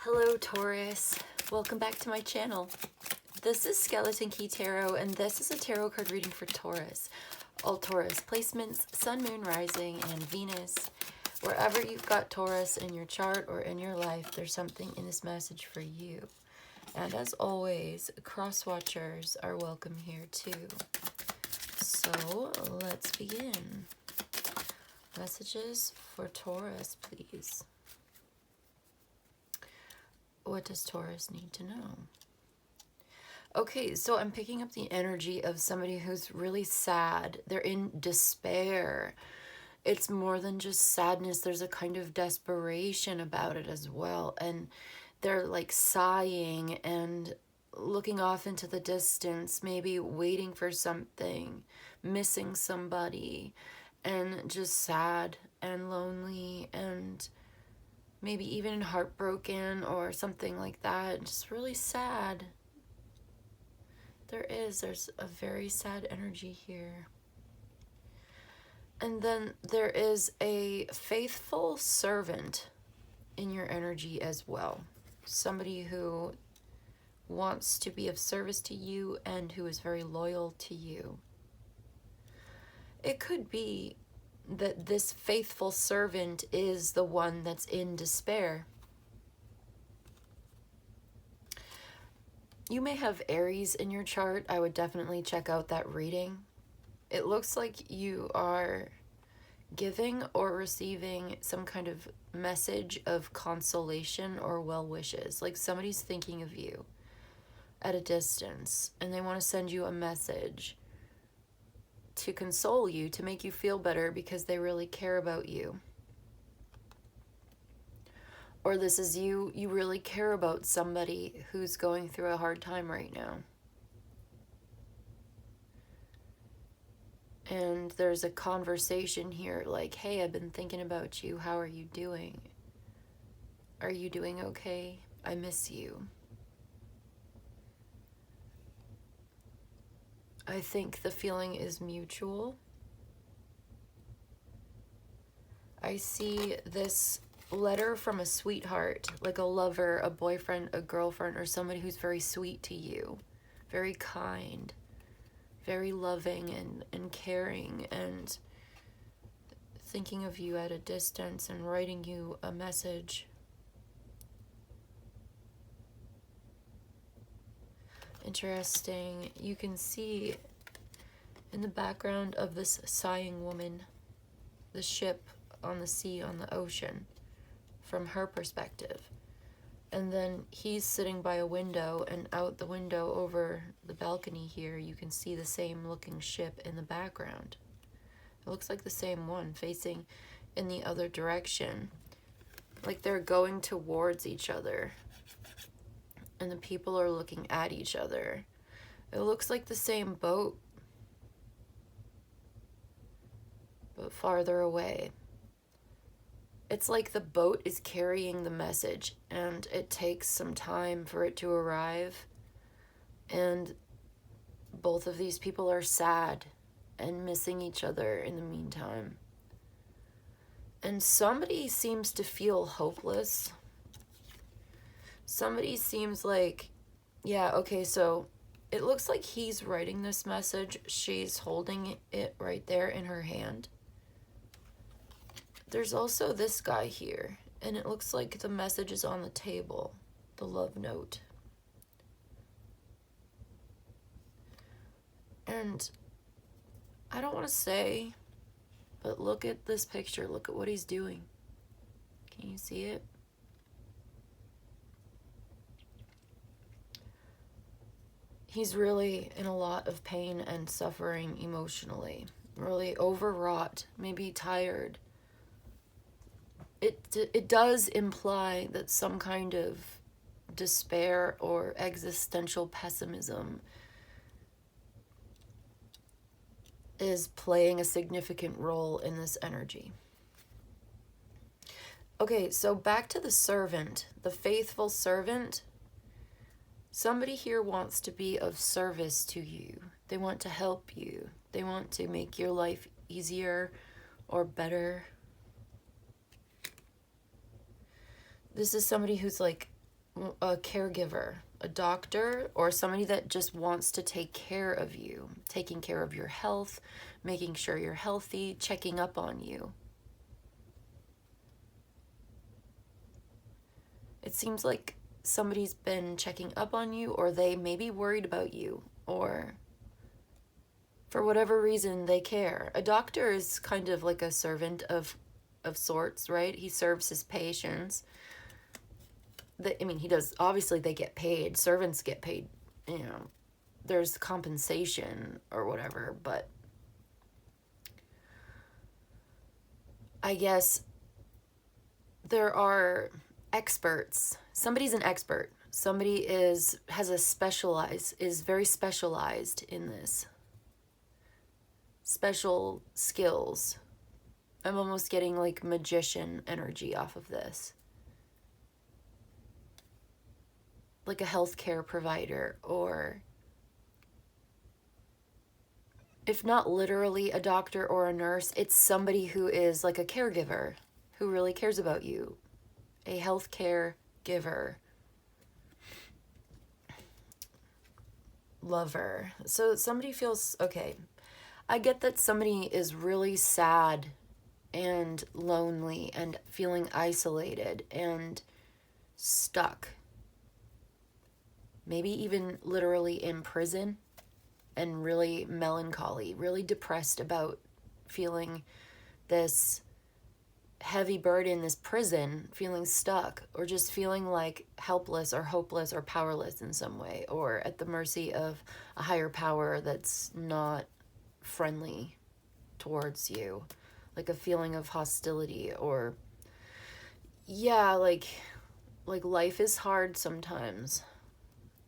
Hello Taurus, welcome back to my channel. This is Skeleton Key Tarot and this is a tarot card reading for Taurus. All Taurus placements, Sun, Moon, Rising, and Venus. Wherever you've got Taurus in your chart or in your life, there's something in this message for you. And as always, cross watchers are welcome here too. So let's begin. Messages for Taurus, please. What does Taurus need to know? Okay, so I'm picking up the energy of somebody who's really sad. They're in despair. It's more than just sadness. There's a kind of desperation about it as well. And they're like sighing and looking off into the distance, maybe waiting for something, missing somebody, and just sad and lonely and maybe even heartbroken or something like that. Just really sad. There's a very sad energy here. And then there is a faithful servant in your energy as well. Somebody who wants to be of service to you and who is very loyal to you. It could be that this faithful servant is the one that's in despair. You may have Aries in your chart. I would definitely check out that reading. It looks like you are giving or receiving some kind of message of consolation or well wishes. Like somebody's thinking of you at a distance and they want to send you a message to console you, to make you feel better because they really care about you. Or this is you really care about somebody who's going through a hard time right now. And there's a conversation here like, hey, I've been thinking about you. How are you doing? Are you doing okay? I miss you. I think the feeling is mutual. I see this letter from a sweetheart, like a lover, a boyfriend, a girlfriend, or somebody who's very sweet to you, very kind, very loving and caring, and thinking of you at a distance and writing you a message. Interesting. You can see in the background of this sighing woman, the ship on the sea, on the ocean, from her perspective. And then he's sitting by a window, and out the window over the balcony here, you can see the same looking ship in the background. It looks like the same one facing in the other direction. Like they're going towards each other. And the people are looking at each other. It looks like the same boat, but farther away. It's like the boat is carrying the message and it takes some time for it to arrive. And both of these people are sad and missing each other in the meantime. And somebody seems to feel hopeless. Somebody seems like, yeah, okay, so it looks like he's writing this message. She's holding it right there in her hand. There's also this guy here, and it looks like the message is on the table, the love note. And I don't want to say, but look at this picture. Look at what he's doing. Can you see it? He's really in a lot of pain and suffering emotionally, really overwrought, maybe tired. It does imply that some kind of despair or existential pessimism is playing a significant role in this energy. Okay, so back to the servant, the faithful servant. Somebody here wants to be of service to you. They want to help you. They want to make your life easier or better. This is somebody who's like a caregiver, a doctor, or somebody that just wants to take care of you, taking care of your health, making sure you're healthy, checking up on you. It seems like somebody's been checking up on you, or they may be worried about you, or for whatever reason they care. A doctor is kind of like a servant of sorts, right? He serves his patients. He does, obviously they get paid. Servants get paid, there's compensation or whatever, but I guess there are experts. Somebody's an expert. Somebody is very specialized in this. Special skills. I'm almost getting like magician energy off of this. Like a healthcare provider, or if not literally a doctor or a nurse, it's somebody who is like a caregiver, who really cares about you. A healthcare giver. Lover. So somebody feels, okay, I get that somebody is really sad and lonely and feeling isolated and stuck. Maybe even literally in prison and really melancholy, really depressed about feeling this heavy burden, this prison, feeling stuck, or just feeling like helpless or hopeless or powerless in some way, or at the mercy of a higher power that's not friendly towards you, like a feeling of hostility, or like life is hard sometimes,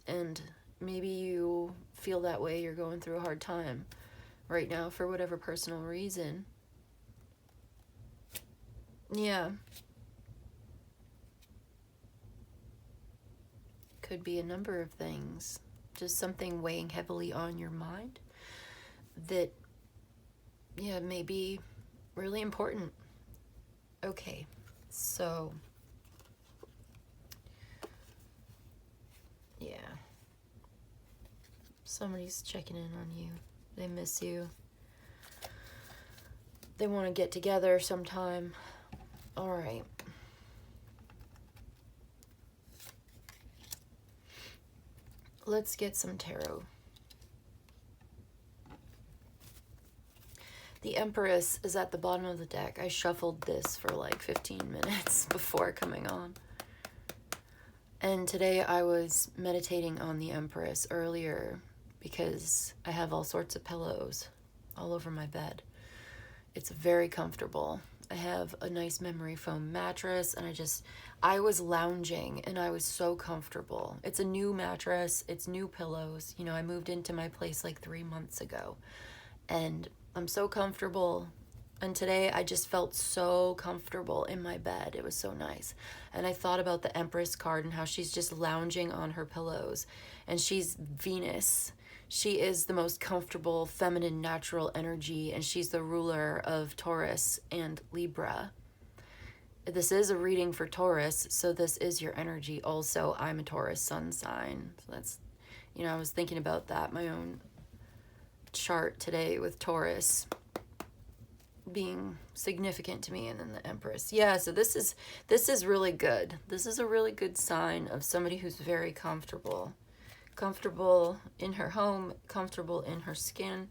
and maybe you feel that way. You're going through a hard time right now for whatever personal reason. Yeah. Could be a number of things. Just something weighing heavily on your mind that, may be really important. Okay, so, yeah. Somebody's checking in on you. They miss you. They want to get together sometime. All right. Let's get some tarot. The Empress is at the bottom of the deck. I shuffled this for like 15 minutes before coming on. And today I was meditating on the Empress earlier because I have all sorts of pillows all over my bed. It's very comfortable. I have a nice memory foam mattress, and I was lounging and I was so comfortable. It's a new mattress, it's new pillows. I moved into my place like 3 months ago, and I'm so comfortable. And today I just felt so comfortable in my bed. It was so nice. And I thought about the Empress card and how she's just lounging on her pillows, and she's Venus. She is the most comfortable, feminine, natural energy, and she's the ruler of Taurus and Libra. This is a reading for Taurus, so this is your energy also. I'm a Taurus sun sign. So that's, I was thinking about that, my own chart today with Taurus being significant to me, and then the Empress. Yeah, so this is really good. This is a really good sign of somebody who's very comfortable. Comfortable in her home, comfortable in her skin,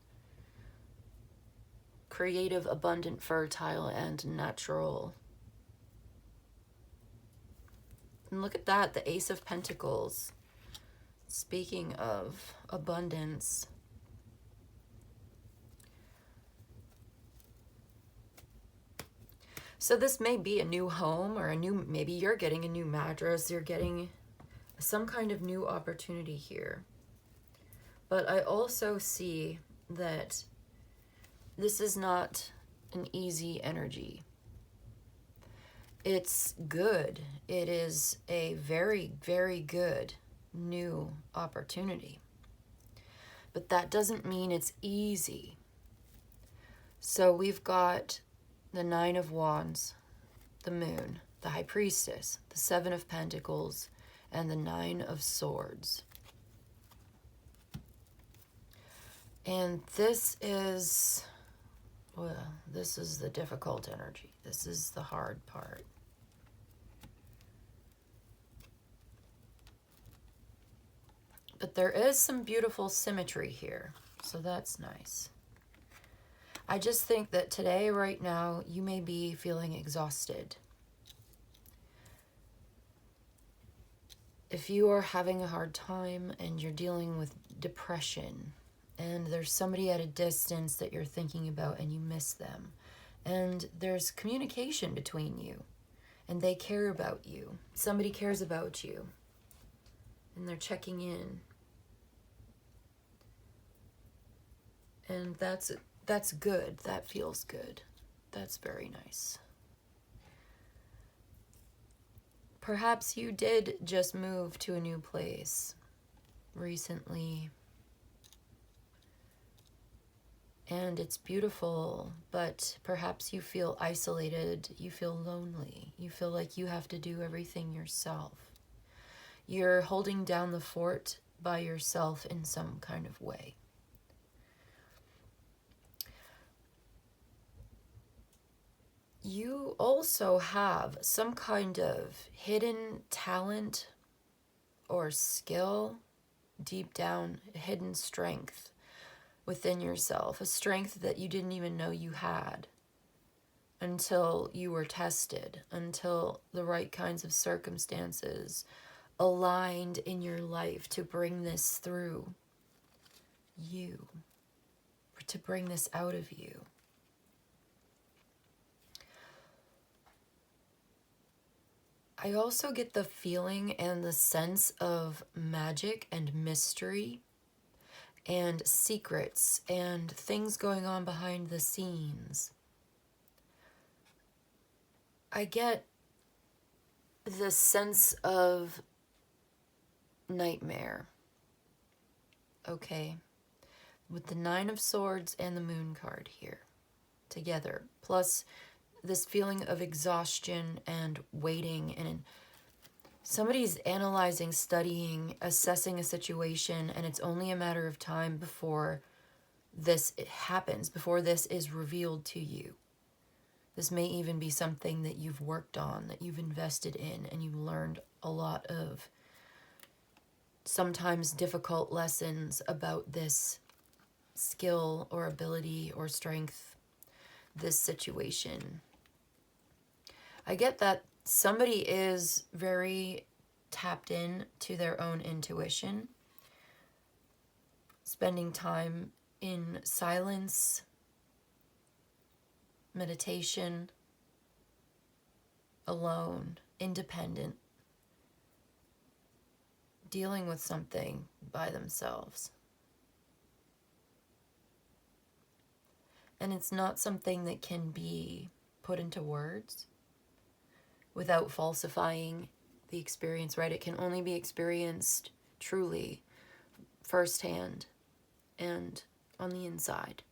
creative, abundant, fertile, and natural. And look at that, the Ace of Pentacles. Speaking of abundance. So this may be a new home, or maybe you're getting a new mattress, you're getting some kind of new opportunity here. But I also see that this is not an easy energy. It's good. It is a very, very good new opportunity. But that doesn't mean it's easy. So we've got the Nine of Wands, the Moon, the High Priestess, the Seven of Pentacles, and the Nine of Swords. And this is, well, this is the difficult energy. This is the hard part. But there is some beautiful symmetry here, so that's nice. I just think that today, right now, you may be feeling exhausted. If you are having a hard time and you're dealing with depression, and there's somebody at a distance that you're thinking about and you miss them, and there's communication between you, and they care about you, somebody cares about you, and they're checking in. And that's good. That feels good. That's very nice. Perhaps you did just move to a new place recently, and it's beautiful, but perhaps you feel isolated, you feel lonely, you feel like you have to do everything yourself. You're holding down the fort by yourself in some kind of way. You also have some kind of hidden talent or skill, deep down, hidden strength within yourself, a strength that you didn't even know you had until you were tested, until the right kinds of circumstances aligned in your life to bring this through you, to bring this out of you. I also get the feeling and the sense of magic and mystery and secrets and things going on behind the scenes. I get the sense of nightmare, okay, with the Nine of Swords and the Moon card here together, plus this feeling of exhaustion and waiting, and somebody's analyzing, studying, assessing a situation, and it's only a matter of time before this happens, before this is revealed to you. This may even be something that you've worked on, that you've invested in, and you've learned a lot of sometimes difficult lessons about this skill or ability or strength, this situation. I get that somebody is very tapped in to their own intuition, spending time in silence, meditation, alone, independent, dealing with something by themselves. And it's not something that can be put into words without falsifying the experience, right? It can only be experienced truly firsthand and on the inside.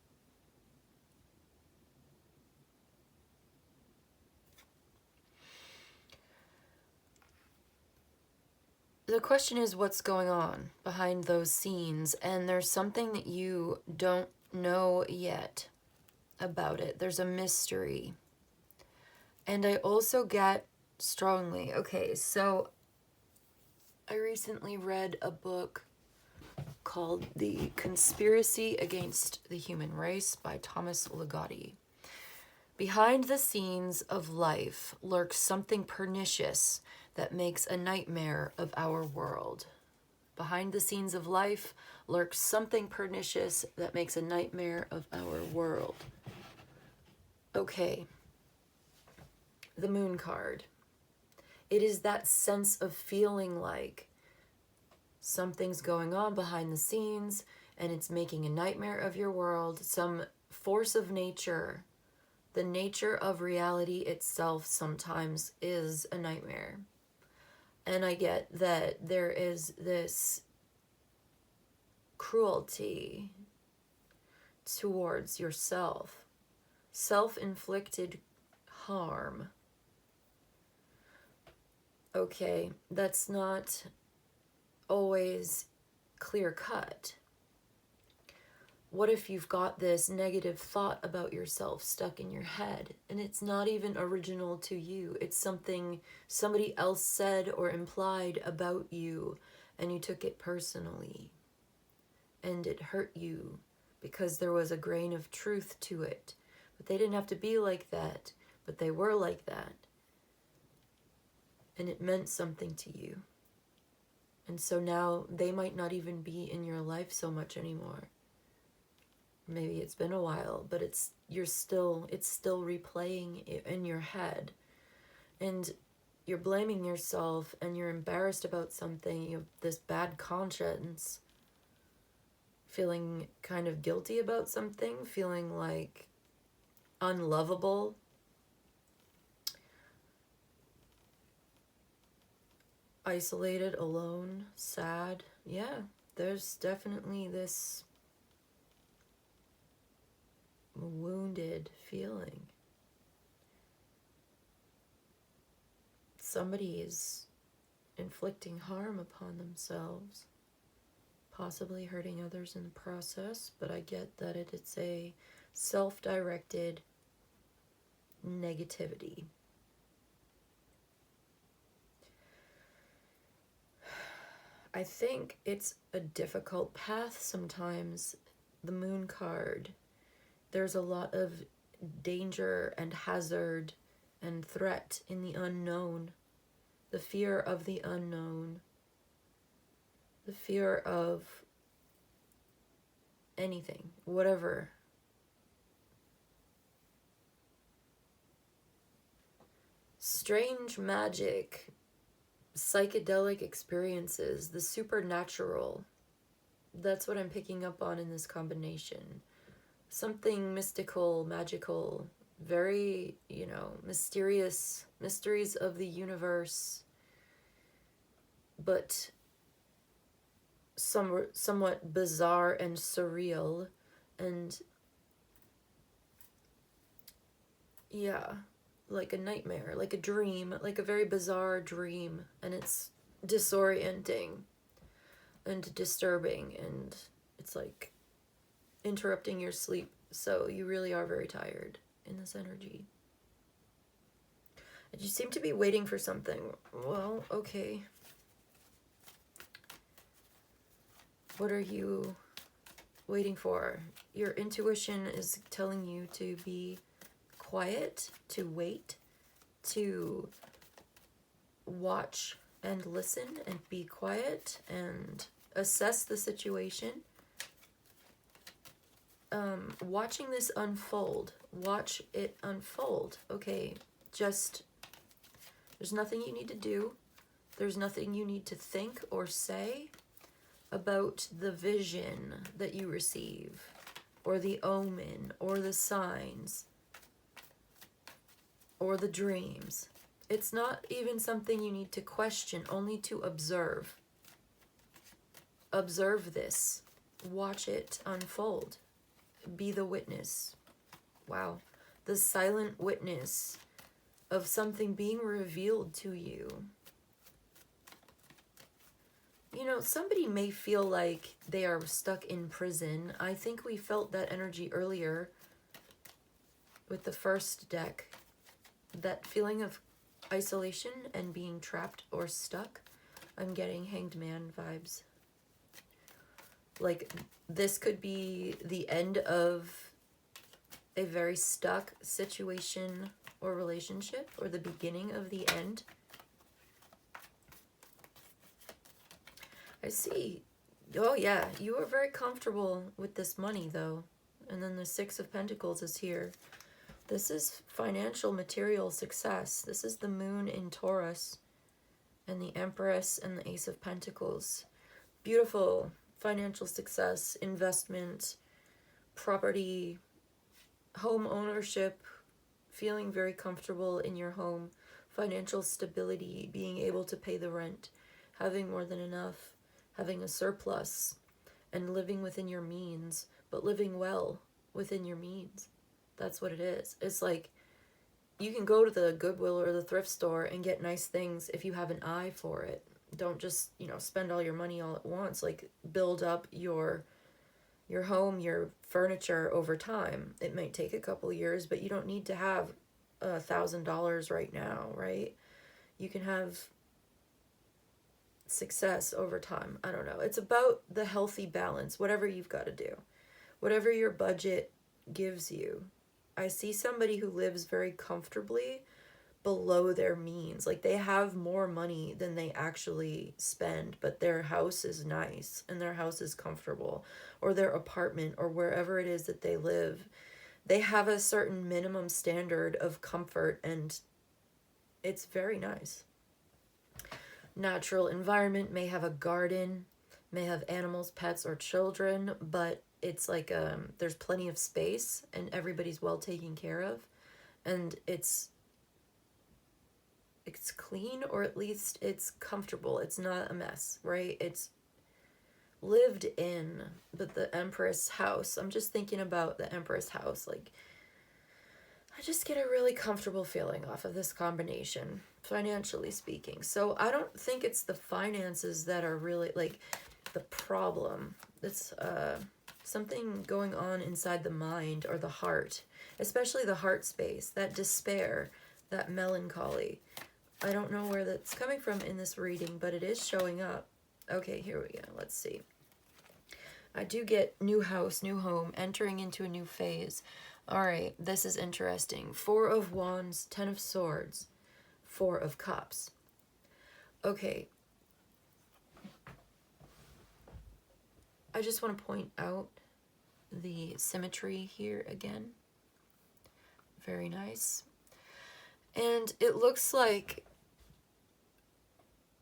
The question is, what's going on behind those scenes? And there's something that you don't know yet about it. There's a mystery. And I also get strongly, okay, so I recently read a book called The Conspiracy Against the Human Race by Thomas Ligotti. Behind the scenes of life lurks something pernicious that makes a nightmare of our world. Behind the scenes of life lurks something pernicious that makes a nightmare of our world. Okay. The Moon card. It is that sense of feeling like something's going on behind the scenes and it's making a nightmare of your world. Some force of nature, the nature of reality itself sometimes is a nightmare. And I get that there is this cruelty towards yourself, self-inflicted harm. Okay, that's not always clear cut. What if you've got this negative thought about yourself stuck in your head and it's not even original to you? It's something somebody else said or implied about you and you took it personally and it hurt you because there was a grain of truth to it. But they didn't have to be like that, but they were like that. And it meant something to you. And so now they might not even be in your life so much anymore. Maybe it's been a while, but it's still replaying in your head. And you're blaming yourself and you're embarrassed about something. You have this bad conscience, feeling kind of guilty about something, feeling like unlovable. Isolated, alone, sad. Yeah, there's definitely this wounded feeling. Somebody is inflicting harm upon themselves, possibly hurting others in the process, but I get that it's a self-directed negativity. I think it's a difficult path sometimes. The moon card, there's a lot of danger and hazard and threat in the unknown, the fear of the unknown, the fear of anything, whatever. Strange magic, psychedelic experiences, the supernatural. That's what I'm picking up on in this combination. Something mystical, magical, very, mysterious, mysteries of the universe, but somewhat bizarre and surreal, and yeah, like a nightmare, like a dream, like a very bizarre dream, and it's disorienting and disturbing, and it's like interrupting your sleep, so you really are very tired in this energy. And you seem to be waiting for something. Well, okay. What are you waiting for? Your intuition is telling you to be quiet, to wait, to watch and listen and be quiet and assess the situation. Watching this unfold. Watch it unfold. Okay, just, there's nothing you need to do. There's nothing you need to think or say about the vision that you receive, or the omen, or the signs, or the dreams. It's not even something you need to question, only to observe. Observe this. Watch it unfold. Be the witness. Wow. The silent witness of something being revealed to you. Somebody may feel like they are stuck in prison. I think we felt that energy earlier with the first deck. That feeling of isolation and being trapped or stuck. I'm getting Hanged Man vibes. Like, this could be the end of a very stuck situation or relationship, or the beginning of the end. I see. Oh yeah, you are very comfortable with this money though. And then the Six of Pentacles is here. This is financial, material success. This is the moon in Taurus and the Empress and the Ace of Pentacles. Beautiful financial success, investment, property, home ownership, feeling very comfortable in your home, financial stability, being able to pay the rent, having more than enough, having a surplus, and living within your means, but living well within your means. That's what it is. It's like you can go to the Goodwill or the thrift store and get nice things if you have an eye for it. Don't just, you know, spend all your money all at once. Like, build up your home, your furniture over time. It might take a couple years, but you don't need to have $1,000 right now, right? You can have success over time. I don't know. It's about the healthy balance, whatever you've got to do, whatever your budget gives you. I see somebody who lives very comfortably below their means. Like, they have more money than they actually spend, but their house is nice and their house is comfortable, or their apartment, or wherever it is that they live. They have a certain minimum standard of comfort, and it's very nice. Natural environment, may have a garden, may have animals, pets, or children, but it's like there's plenty of space and everybody's well taken care of, and it's clean, or at least it's comfortable. It's not a mess, right? It's lived in. But the Empress house, I'm just thinking about the Empress house. Like, I just get a really comfortable feeling off of this combination, financially speaking. So I don't think it's the finances that are really, like, the problem. It's something going on inside the mind or the heart, especially the heart space, that despair, that melancholy. I don't know where that's coming from in this reading, but it is showing up. Okay, here we go. Let's see. I do get new house, new home, entering into a new phase. All right, this is interesting. 4 of Wands, 10 of Swords, 4 of Cups. Okay. I just want to point out the symmetry here again. Very nice. And it looks like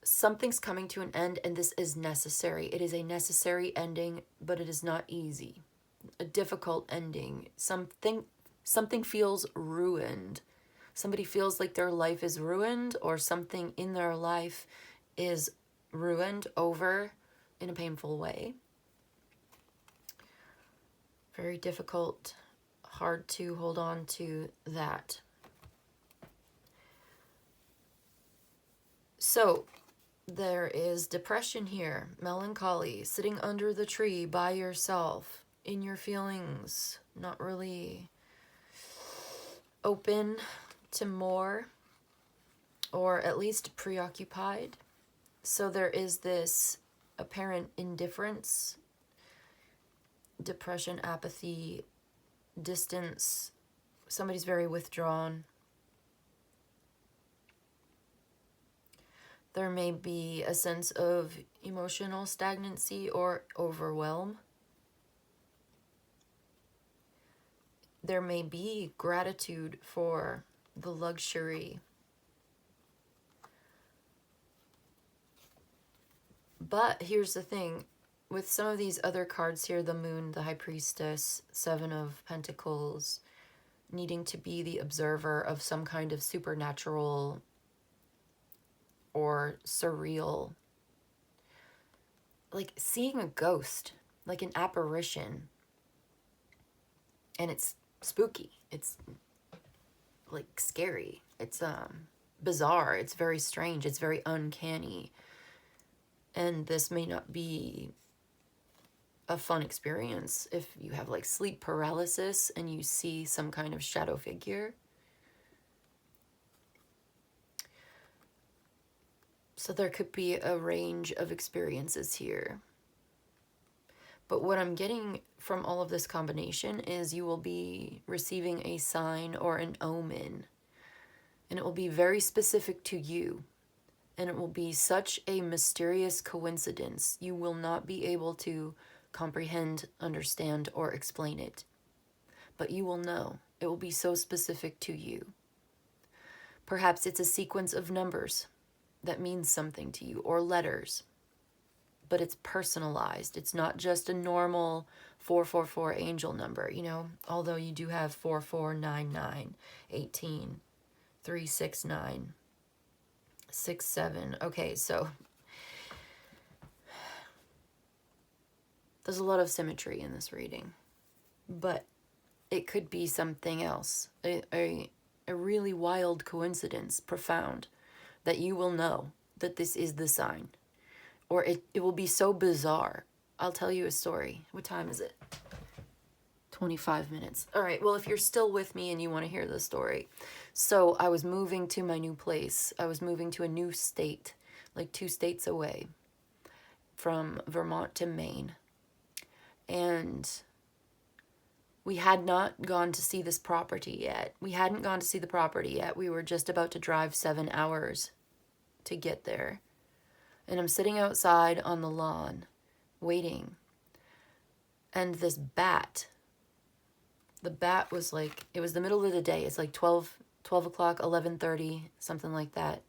something's coming to an end, and this is necessary. It is a necessary ending, but it is not easy. A difficult ending. Something feels ruined. Somebody feels like their life is ruined, or something in their life is ruined over in a painful way. Very difficult, hard to hold on to that. So there is depression here, melancholy, sitting under the tree by yourself, in your feelings, not really open to more, or at least preoccupied. So there is this apparent indifference, depression, apathy, distance. Somebody's very withdrawn. There may be a sense of emotional stagnancy or overwhelm. There may be gratitude for the luxury. But here's the thing. With some of these other cards here, the Moon, the High Priestess, 7 of Pentacles, needing to be the observer of some kind of supernatural or surreal, like seeing a ghost, like an apparition, and it's spooky, it's like scary, it's bizarre, it's very strange, it's very uncanny, and this may not be a fun experience if you have like sleep paralysis and you see some kind of shadow figure. So there could be a range of experiences here. But what I'm getting from all of this combination is you will be receiving a sign or an omen. And it will be very specific to you. And it will be such a mysterious coincidence. You will not be able to comprehend, understand, or explain it. But you will know. It will be so specific to you. Perhaps it's a sequence of numbers that means something to you, or letters, but it's personalized. It's not just a normal 444 angel number, you know, although you do have 4499, 18, 369, 67. Okay, so there's a lot of symmetry in this reading, but it could be something else, a a really wild coincidence, profound, that you will know that this is the sign. Or it will be so bizarre. I'll tell you a story. What time is it? 25 minutes. All right, well, if you're still with me and you want to hear the story. So I was moving to my new place. I was moving to a new state, like 2 states away from Vermont to Maine. And we had not gone to see this property yet. We hadn't gone to see the property yet. We were just about to drive 7 hours to get there. And I'm sitting outside on the lawn, waiting. And this bat, the bat was like, it was the middle of the day. It's like 12 o'clock, 11:30, something like that.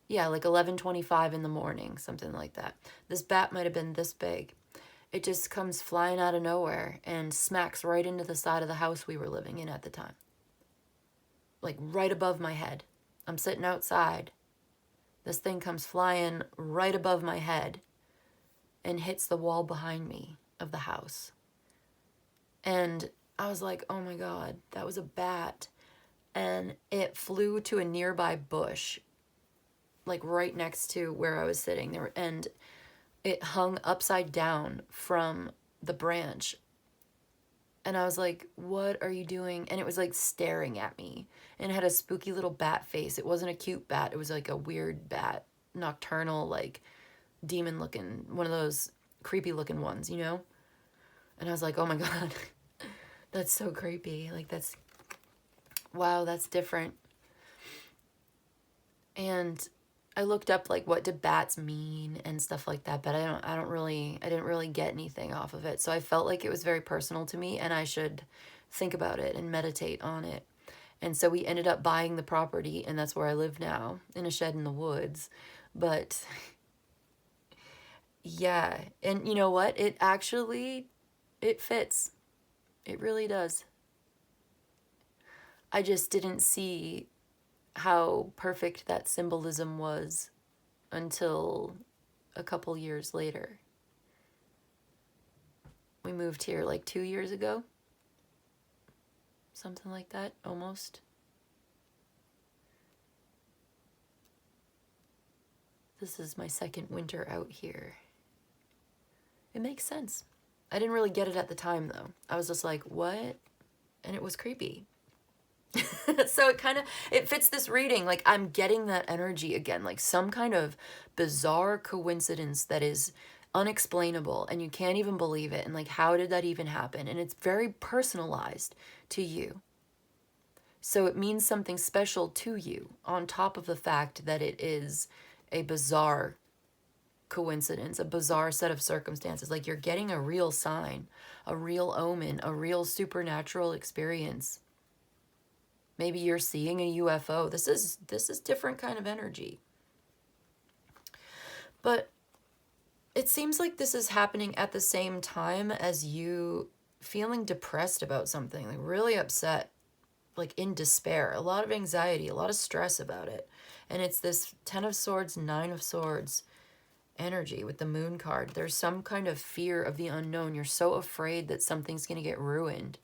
Yeah, like 11:25 in the morning, something like that. This bat might have been this big. It just comes flying out of nowhere and smacks right into the side of the house we were living in at the time. Like right above my head. I'm sitting outside. This thing comes flying right above my head and hits the wall behind me of the house. And I was like, oh my God, that was a bat. And it flew to a nearby bush, like right next to where I was sitting there. And it hung upside down from the branch. And I was like, what are you doing? And it was like staring at me. And it had a spooky little bat face. It wasn't a cute bat. It was like a weird bat, nocturnal, like demon looking, one of those creepy looking ones, you know? And I was like, oh my God, that's so creepy. Like wow, that's different. And I looked up like what do bats mean and stuff like that, but I didn't really get anything off of it. So I felt like it was very personal to me and I should think about it and meditate on it. And so we ended up buying the property, and that's where I live now, in a shed in the woods. But yeah, and you know what? It fits. It really does. I just didn't see how perfect that symbolism was until a couple years later. We moved here like 2 years ago. Something like that, almost. This is my second winter out here. It makes sense. I didn't really get it at the time though. I was just like, what? And it was creepy. So it fits this reading. Like I'm getting that energy again, like some kind of bizarre coincidence that is unexplainable and you can't even believe it. And like, how did that even happen? And it's very personalized to you. So it means something special to you on top of the fact that it is a bizarre coincidence, a bizarre set of circumstances. Like you're getting a real sign, a real omen, a real supernatural experience. Maybe you're seeing a UFO. This is different kind of energy. But it seems like this is happening at the same time as you feeling depressed about something, like really upset, like in despair, a lot of anxiety, a lot of stress about it. And it's this 10 of Swords, 9 of Swords energy with the Moon card. There's some kind of fear of the unknown. You're so afraid that something's going to get ruined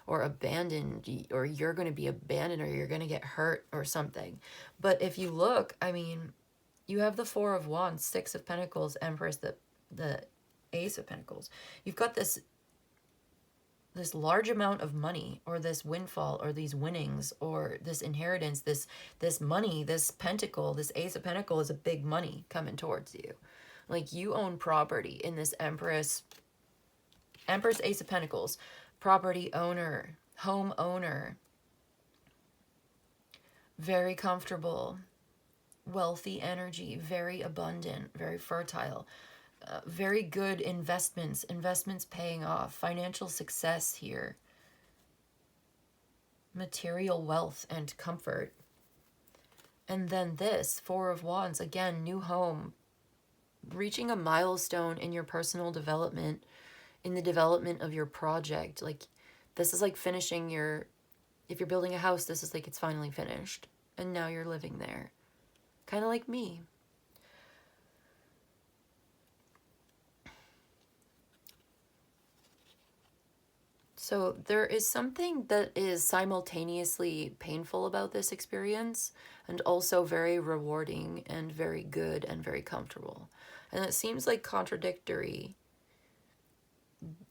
or abandoned, or you're going to be abandoned, or you're going to get hurt or something. But if you look, I mean, you have the 4 of Wands, 6 of Pentacles, Empress, the Ace of Pentacles. You've got this large amount of money, or this windfall, or these winnings, or this inheritance, this money, this pentacle, this Ace of Pentacles is a big money coming towards you. Like you own property in this Empress, Ace of Pentacles, property owner, home owner, very comfortable, wealthy energy, very abundant, very fertile. Very good investments paying off, financial success here, material wealth and comfort. And then this 4 of Wands, again, new home, reaching a milestone in your personal development, in the development of your project. Like this is like finishing if you're building a house, this is like it's finally finished and now you're living there. Kind of like me. So there is something that is simultaneously painful about this experience and also very rewarding and very good and very comfortable. And it seems like contradictory,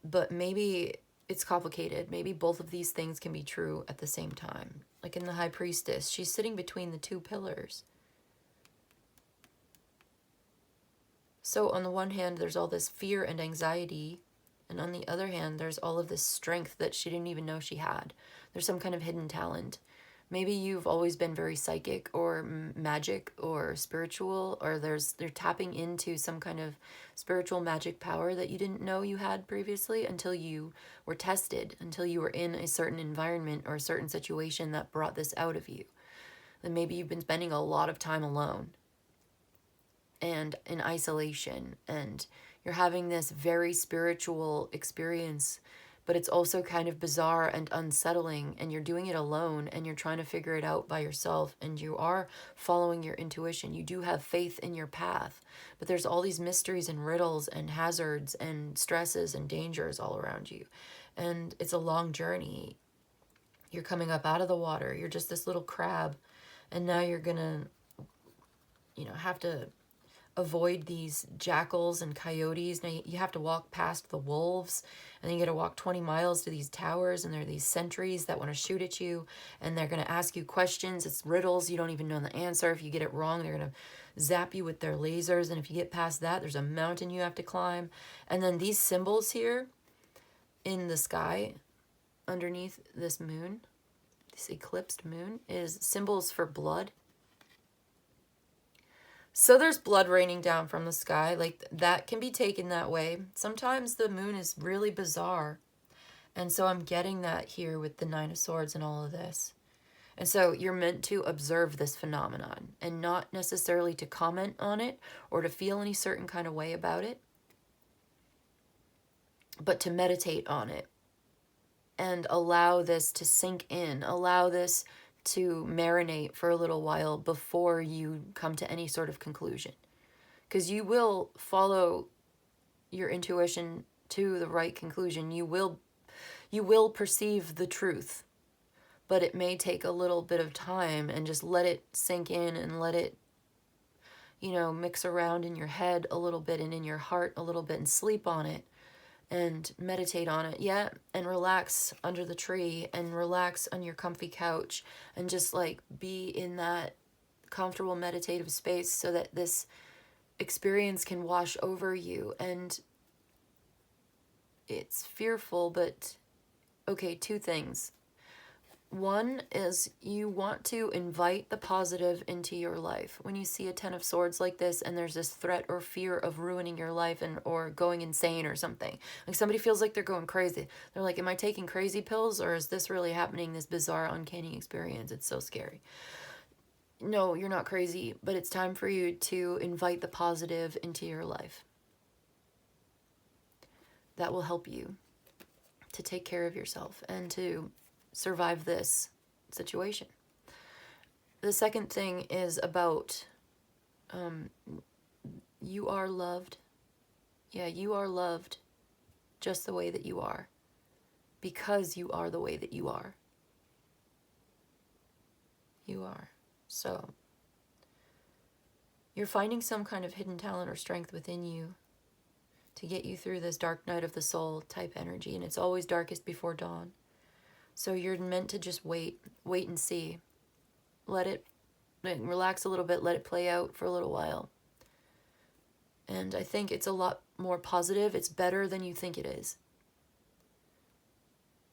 but maybe it's complicated. Maybe both of these things can be true at the same time. Like in the High Priestess, she's sitting between the two pillars. So on the one hand, there's all this fear and anxiety, and on the other hand, there's all of this strength that she didn't even know she had. There's some kind of hidden talent. Maybe you've always been very psychic or magic or spiritual, or they're tapping into some kind of spiritual magic power that you didn't know you had previously until you were tested, until you were in a certain environment or a certain situation that brought this out of you. And maybe you've been spending a lot of time alone and in isolation, and you're having this very spiritual experience, but it's also kind of bizarre and unsettling, and you're doing it alone and you're trying to figure it out by yourself, and you are following your intuition. You do have faith in your path, but there's all these mysteries and riddles and hazards and stresses and dangers all around you, and it's a long journey. You're coming up out of the water, you're just this little crab, and now you're gonna have to avoid these jackals and coyotes. Now you have to walk past the wolves, and then you got to walk 20 miles to these towers, and there are these sentries that want to shoot at you, and they're going to ask you questions. It's riddles. You don't even know the answer. If you get it wrong, they're going to zap you with their lasers, and if you get past that, there's a mountain you have to climb. And then these symbols here in the sky underneath this moon, this eclipsed moon, is symbols for blood. So there's blood raining down from the sky. Like, that can be taken that way. Sometimes the moon is really bizarre. And so I'm getting that here with the Nine of Swords and all of this. And so you're meant to observe this phenomenon and not necessarily to comment on it or to feel any certain kind of way about it, but to meditate on it and allow this to sink in, allow this to marinate for a little while before you come to any sort of conclusion. Because you will follow your intuition to the right conclusion. You will perceive the truth, but it may take a little bit of time, and just let it sink in and let it, mix around in your head a little bit and in your heart a little bit, and sleep on it and meditate on it, and relax under the tree and relax on your comfy couch and just like be in that comfortable meditative space so that this experience can wash over you. And it's fearful, but okay, two things. One is you want to invite the positive into your life. When you see a Ten of Swords like this and there's this threat or fear of ruining your life or going insane or something, like somebody feels like they're going crazy. They're like, am I taking crazy pills, or is this really happening, this bizarre, uncanny experience? It's so scary. No, you're not crazy, but it's time for you to invite the positive into your life. That will help you to take care of yourself and to survive this situation. The second thing is about you are loved. Yeah, you are loved just the way that you are, because you are the way that you are. You are. So you're finding some kind of hidden talent or strength within you to get you through this dark night of the soul type energy, and it's always darkest before dawn. So you're meant to just wait and see. Let it relax a little bit, let it play out for a little while. And I think it's a lot more positive. It's better than you think it is.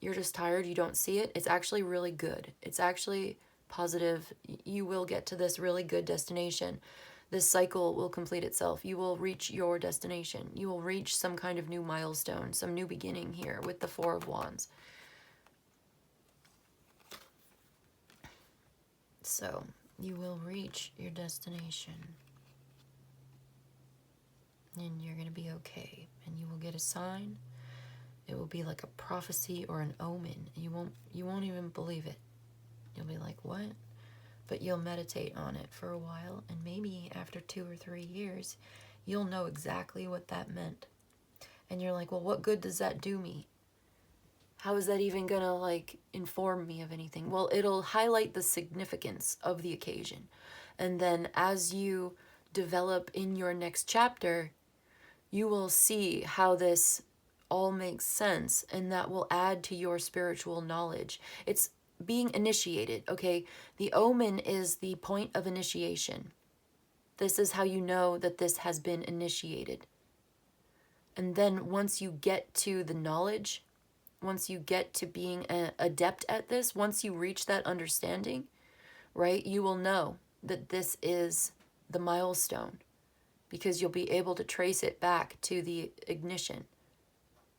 You're just tired, you don't see it. It's actually really good. It's actually positive. You will get to this really good destination. This cycle will complete itself. You will reach your destination. You will reach some kind of new milestone, some new beginning here with the Four of Wands. So you will reach your destination, and you're going to be okay, and you will get a sign. It will be like a prophecy or an omen. You won't even believe it. You'll be like, what? But you'll meditate on it for a while, and maybe after 2 or 3 years, you'll know exactly what that meant. And you're like, well, what good does that do me? How is that even gonna like inform me of anything? Well, it'll highlight the significance of the occasion. And then as you develop in your next chapter, you will see how this all makes sense, and that will add to your spiritual knowledge. It's being initiated, okay? The omen is the point of initiation. This is how you know that this has been initiated. And then once you get to the knowledge, once you get to being an adept at this, once you reach that understanding, right, you will know that this is the milestone, because you'll be able to trace it back to the ignition,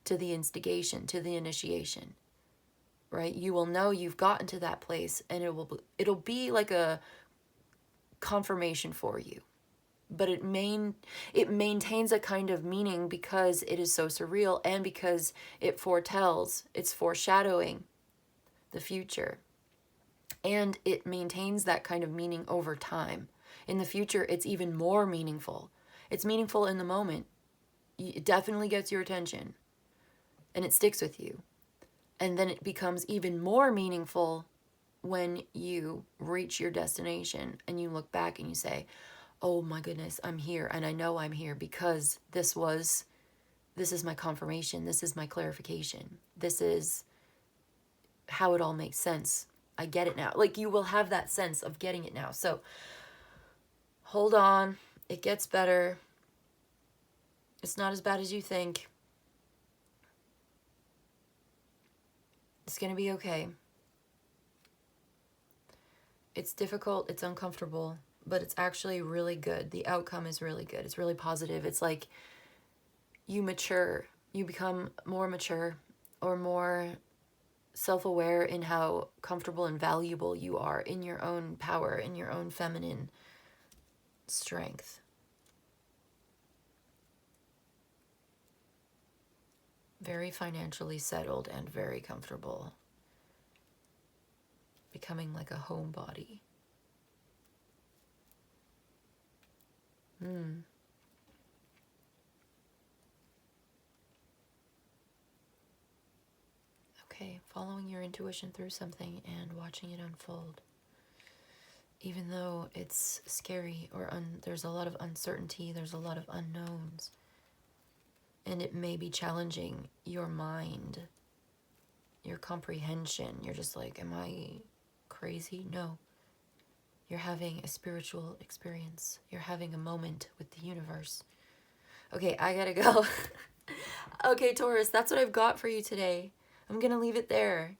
to the instigation, to the initiation, right? You will know you've gotten to that place, and it'll be like a confirmation for you. But it maintains a kind of meaning because it is so surreal, and because it foretells, it's foreshadowing the future. And it maintains that kind of meaning over time. In the future, it's even more meaningful. It's meaningful in the moment. It definitely gets your attention, and it sticks with you. And then it becomes even more meaningful when you reach your destination and you look back and you say, oh my goodness, I'm here, and I know I'm here because this is my confirmation, this is my clarification, this is how it all makes sense. I get it now. Like, you will have that sense of getting it now. So hold on, it gets better. It's not as bad as you think. It's gonna be okay. It's difficult, it's uncomfortable, but it's actually really good. The outcome is really good. It's really positive. It's like you mature, you become more mature or more self-aware in how comfortable and valuable you are in your own power, in your own feminine strength. Very financially settled and very comfortable. Becoming like a homebody. Okay, following your intuition through something and watching it unfold. Even though it's scary or there's a lot of uncertainty, there's a lot of unknowns, and it may be challenging your mind, your comprehension. You're just like, am I crazy? No. You're having a spiritual experience. You're having a moment with the universe. Okay, I gotta go. Okay, Taurus, that's what I've got for you today. I'm gonna leave it there.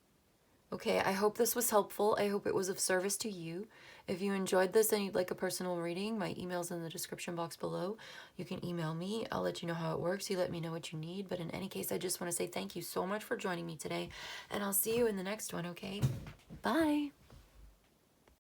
Okay, I hope this was helpful. I hope it was of service to you. If you enjoyed this and you'd like a personal reading, my email's in the description box below. You can email me. I'll let you know how it works. You let me know what you need. But in any case, I just want to say thank you so much for joining me today. And I'll see you in the next one, okay? Bye.